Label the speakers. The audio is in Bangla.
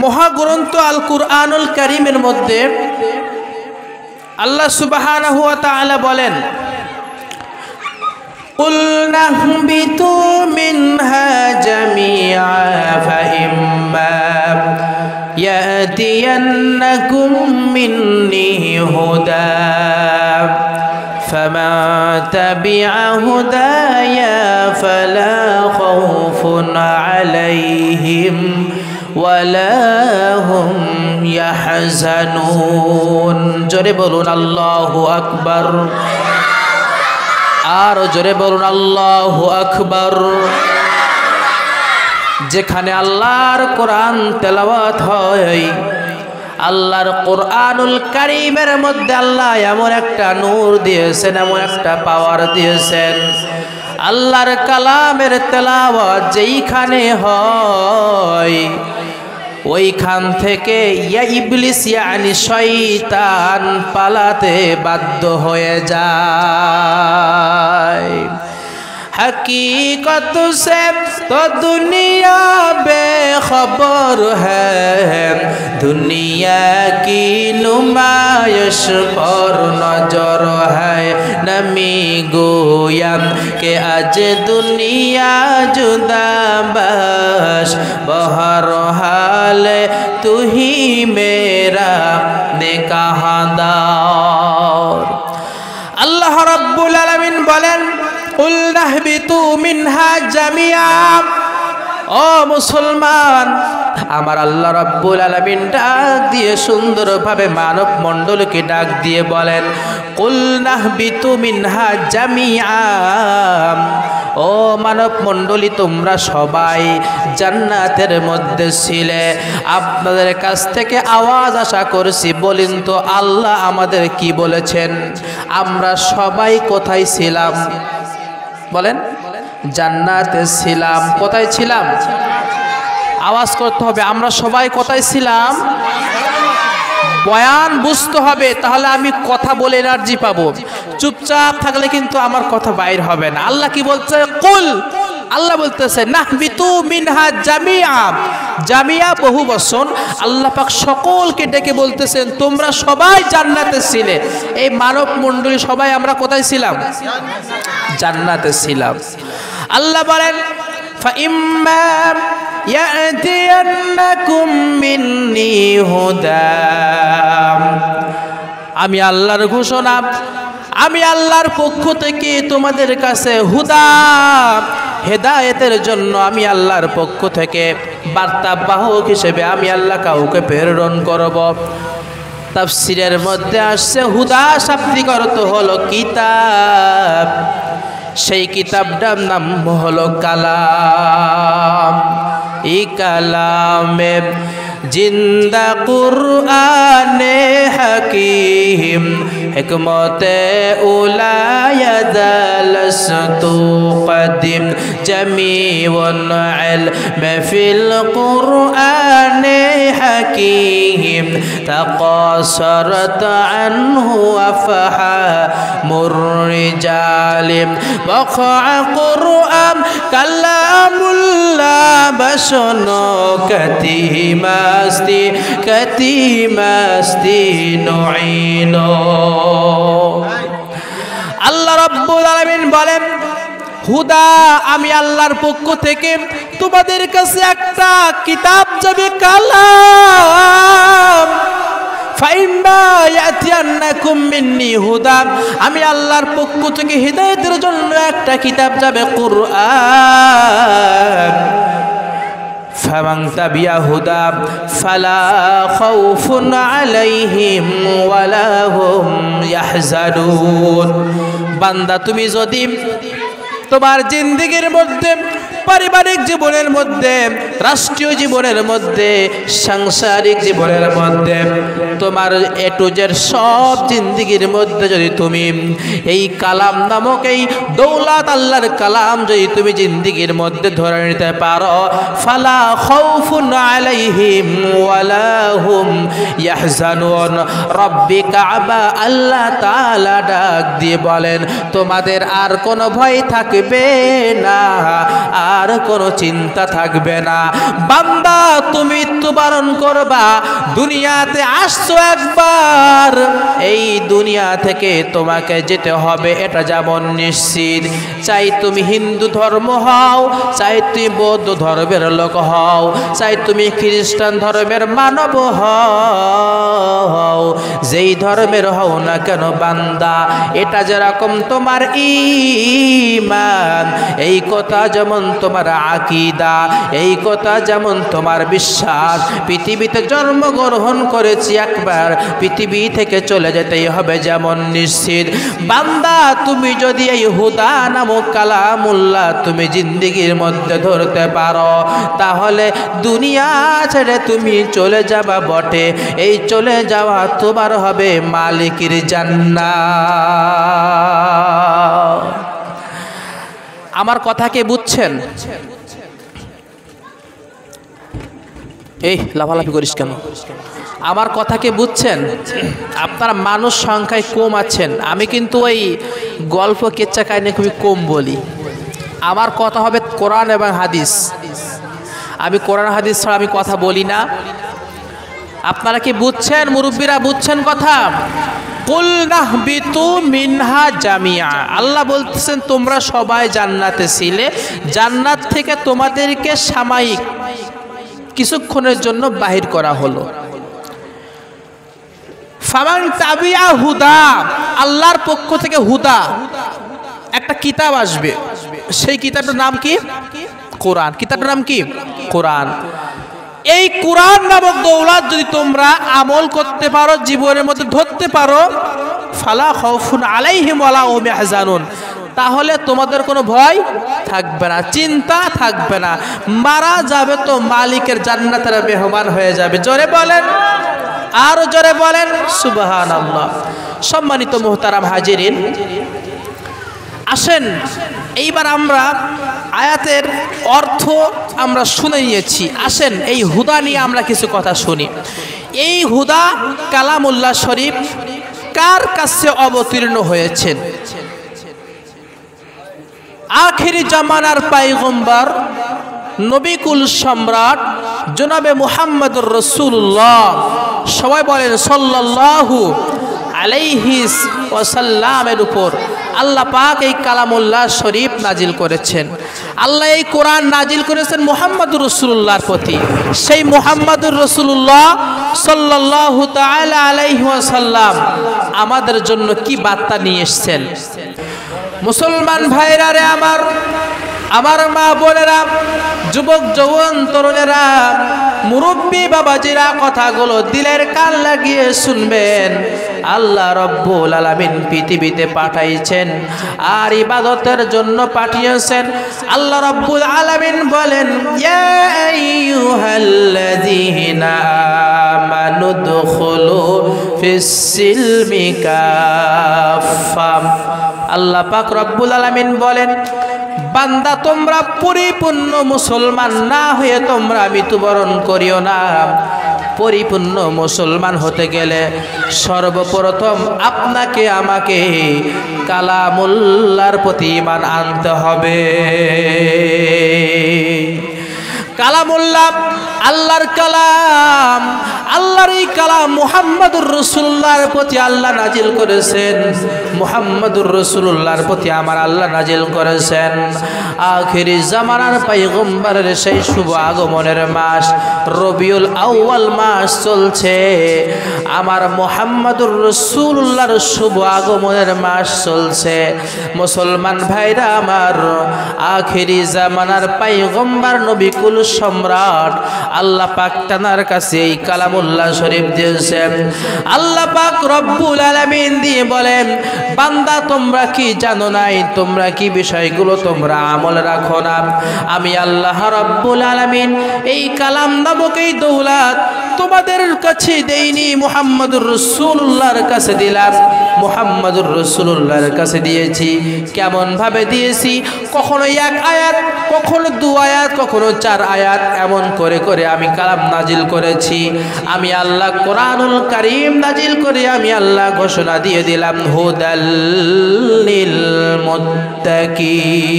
Speaker 1: মহাগ্রন্থ আল কুরআনুল কারীমের মধ্যে আল্লাহ সুবহানাহু ওয়া তাআলা বলেন, কুল নাহবিতু মিনহা জামিআ ফাইম্মা ইয়াতিয়ান্নাকুম মিন্নী হুদা ফামান তাবিআ হুদায়া ফালা খাউফুন আলাইহিম ওয়ালা হুম ইয়াহজানুন। জোরে বলুন আল্লাহু আকবার। আর জোরে বলুন আল্লাহু আকবার। যেখানে আল্লাহর কোরআন তেলাওয়াত হয়, আল্লাহর কোরআনুল কারীমের মধ্যে আল্লাহ এমন একটা নূর দিয়েছেন, এমন একটা পাওয়ার দিয়েছেন। আল্লাহর কালামের তেলাওয়াত যেইখানে হয় ওইখান থেকে ইবলিস ইয়ানি শয়তান পালাতে বাধ্য হয়ে যায়। हकीकत से तो दुनिया बेखबर है, दुनिया की नुमाइश पर नजर है। नमी गोयम के आज दुनिया जुदा बस, बहरहाल तू ही मेरा निकाहदार। अल्लाह रब्बुल आलमीन बोलेन, কুল নাহবিতু মিনহা জামিআ। ও মুসলমান, আমার আল্লাহ রাব্বুল আলামিন ডাক দিয়ে সুন্দরভাবে মানব মণ্ডলকে ডাক দিয়ে বলেন, কুল নাহবিতু মিনহা জামিআ। ও মানব মণ্ডলী, তোমরা সবাই জান্নাতের মধ্যে ছিলে। আপনাদের কাছ থেকে আওয়াজ আশা করছি, বলেন তো আল্লাহ আমাদের কি বলেছেন? আমরা সবাই কোথায় ছিলাম? বলেন। জান্নাতে ছিলাম। কোথায় ছিলাম? আওয়াজ করতে হবে, আমরা সবাই কোথায় ছিলাম? বয়ান বুঝতে হবে, তাহলে আমি কথা বলে এনার্জি পাবো। চুপচাপ থাকলে কিন্তু আমার কথা বাইর হবে না। আল্লাহ কি বলছে? কুল, আল্লাহ বলতেছে নাহবিতু মিনহা জামিআ। জামিআ বহু বচন। আল্লাহ পাক সকলকে ডেকে বলতেছেন তোমরা সবাই জান্নাতে ছিলে। এই মানব মণ্ডলী সবাই আমরা কোথায় ছিলাম? জান্নাতে ছিলাম। আল্লাহ বলেন, ফাইম্মা ইয়াতিয়ান্নাকুম মিন্নী হুদা। আমি আল্লাহর ঘোষণা, আমি আল্লাহর পক্ষ থেকে তোমাদের কাছে হুদা, হেদায়েতের জন্য আমি আল্লাহর পক্ষ থেকে বার্তাবাহক হিসেবে আমি আল্লাহ কাউকে প্রেরণ করব। তাফসীরের মধ্যে আসছে হুদা শাব্দিক অর্থ হলো কিতাব। সেই কিতাবটার নাম হলো কালাম। এই কালামে জিন্দা কুরআনে হাকিম হিকমতে উলায়াদালস্তু কদিম জামিউন ইলম ফিল কুরআনে হাকিম তাকাসরত আনহু আফহামুর রিজালিম ওয়া কুরআন কালামুল্লাহ বাশনো কতিমাস্তি কতিমাস্তি নুইনো। আল্লাহ রাব্বুল আলামিন বলেন, হুদা, আমি আল্লাহর পক্ষ থেকে তোমাদের কাছে একটা কিতাব যাবে, কালাম। ফাইম্মা ইয়াতিয়ান্নাকুম মিন্নী হুদা, আমি আল্লাহর পক্ষ থেকে হিদায়াতের জন্য একটা কিতাব যাবে, কুরআন। ফামান তাবিআ হুদা ফালা খাউফুন আলাইহিম ওয়ালা হুম ইয়াহজানুন। বান্দা, তুমি যদি তোমার জিন্দেগির মধ্যে, পারিবারিক জীবনের মধ্যে, রাষ্ট্রীয় জীবনের মধ্যে, সাংসারিক জীবনের মধ্যে, তোমার এ টু জেড সব জিন্দেগির মধ্যে যদি তুমি এই কালাম নামক এই দৌলত আল্লাহর কালাম যদি তুমি জিন্দেগির মধ্যে ধরে নিতে পারো, ফালা খাউফুন আলাইহিম ওয়ালা হুম ইয়াহজানুন। রব্বি কাবা, আল্লাহ তাআলা ডাক দিয়ে বলেন তোমাদের আর কোনো ভয় থাকবে না, আর কোনো চিন্তা থাকবে না। বান্দা তুমি মৃত্যুবরণ করবা, দুনিয়াতে আসছো একবার, এই দুনিয়া থেকে তোমাকে যেতে হবে, এটা যেমন নিশ্চিত। চাই তুমি হিন্দু ধর্ম হও, চাই তুমি বৌদ্ধ ধর্মের লোক হও, চাই তুমি খ্রিস্টান ধর্মের মানব হও, যেই ধর্মের হও না কেন বান্দা, এটা যেরকম তোমার ঈমান, এই কথা যেমন তোমার আকীদা, এই কথা যেমন তোমার বিশ্বাস, পৃথিবীতে জন্মগ্রহণ করেছি একবার, পৃথিবী থেকে চলে যেতেই হবে যেমন নিশ্চিত। বান্দা তুমি যদি এই হুদা নামক কালামুল্লাহ তুমি জিন্দেগির মধ্যে ধরতে পারো, তাহলে দুনিয়া ছেড়ে তুমি চলে যাবা বটে, এই চলে যাওয়া তোমার হবে মালিকের জান্নাত। আমার কথা কে বুঝছেন? এই লাফালাফি করিস কেন? আমার কথা কে বুঝছেন? আপনারা মানুষ সংখ্যায় কম আছেন, আমি কিন্তু ওই গল্প কেচ্চা কাহিনী খুবই কম বলি। আমার কথা হবে কোরআন এবং হাদিস। আমি কোরআন হাদিস ছাড়া আমি কথা বলি না। আপনারা কি বুঝছেন? মুরব্বীরা বুঝছেন কথা? কুল নাহবিতু মিনহা জামিয়া, আল্লাহ বলতেছেন তোমরা সবাই জান্নাতে ছিলে, জান্নাত থেকে তোমাদেরকে সাময়িক কিছুক্ষণের জন্য বাহির করা হলো। ফামান তাবিআ হুদা, আল্লাহর পক্ষ থেকে হুদা একটা কিতাব আসবে, সেই কিতাবটার নাম কি? কোরআন। কিতাবটার নাম কি? কোরআন। এই কোরআন নামক দৌলত যদি তোমরা আমল করতে পারো, জীবনের মধ্যে ধরতে পারো, ফালা খাউফুন আলাইহিম ওয়ালা হুম ইয়াহজানুন, তাহলে তোমাদের কোনো ভয় থাকবে না, চিন্তা থাকবে না। মারা যাবে তো মালিকের জান্নাতের মেহমান হয়ে যাবে। জোরে বলেন, আরো জোরে বলেন সুবহানাল্লাহ। সম্মানিত মুহতারাম হাজিরিন, আসেন এইবার আমরা আয়াতের অর্থ আমরা শুনে নিয়েছি, আসেন এই হুদা নিয়ে আমরা কিছু কথা শুনি। এই হুদা কালামুল্লাহ শরীফ কার কাছে অবতীর্ণ হয়েছেন? আখিরি জামানার পয়গম্বর নবিকুল সম্রাট জনাবে মুহাম্মদুর রাসূলুল্লাহ, সবাই বলেন সাল্লাল্লাহু আলাইহি ওয়াসাল্লামের উপর আল্লাহ পাক এই কালামুল্লাহ শরীফ নাজিল করেছেন। আল্লাহ এই কোরআন নাজিল করেছেন মুহাম্মদুর রাসূলুল্লাহর প্রতি। সেই মুহাম্মদুর রাসূলুল্লাহ সাল্লাল্লাহু তাআলা আলাইহি ওয়াসাল্লাম আমাদের জন্য কি বার্তা নিয়ে এসেছেন? মুসলমান ভাইরা রে আমার, আমার মা বোনেরা, যুবক যৌবন তরুণেরা, মুরব্বী বাবাজিরা, কথাগুলো দিলের কান লাগিয়ে শুনবেন। আল্লাহ রব্বুল আলামিন পৃথিবীতে পাঠাইছেন আর ইবাদতের জন্য পাঠিয়েছেন। আল্লাহ রব্বুল আলামিন বলেন, ইয়া আইয়ুহাল্লাযীনা আমানু দুখুলু ফিস-সিলমি কাফা। আল্লাহ পাক রব্বুল আলামিন বলেন, বান্দা তোমরা পরিপূর্ণ মুসলমান না হয়ে তোমরা মৃত্যুবরণ করিও না। পরিপূর্ণ মুসলমান হতে গেলে সর্বপ্রথম আপনাকে আমাকে কালামুল্লাহর প্রতি ঈমান আনতে হবে। কালামুল্লাহ আল্লাহর কালাম, আল্লাহর এই কালাম মুহাম্মদুর রাসূলুল্লাহর প্রতি আল্লাহ নাজিল করেছেন। মুহাম্মদুর রাসূলুল্লাহর প্রতি আমার আল্লাহ নাজিল করেছেন। আখিরি জামানার পয়গম্বরের সেই শুভ আগমনের মাস রবিউল আউয়াল মাস চলছে, আমার মুহাম্মদুর রাসূলুল্লাহর শুভ আগমনের মাস চলছে। মুসলমান ভাইরা আমার, আখিরি জামানার পয়গম্বর নবিকুল সম্রাট আল্লাহ পাক তানার কাছে এই কালামুল্লাহ শরীফ দিয়েছেন। আল্লাহ পাক রব্বুল আলামিন দিয়ে বলেন, বান্দা তোমরা কি জানো নাই? তোমরা কি বিষয়গুলো তোমরা আমল রাখো না? আমি আল্লাহ রব্বুল আলামিন এই কালাম নামক এই দৌলত তোমাদের কাছে দেইনি, মুহাম্মদুর রাসূলুল্লাহর কাছে দিলাম। মুহাম্মদুর রাসূলুল্লাহর কাছে দিয়েছি। কেমন ভাবে দিয়েছি? কখনো এক আয়াত, কখনো দু আয়াত, কখনো 4 আয়াত, এমন করে করে আমি কালাম নাজিল করেছি। আমি আল্লাহ কোরআনুল কারীম নাজিল করে আমি আল্লাহ ঘোষণা দিয়ে দিলাম, হুদাল লিল মুত্তাকিন।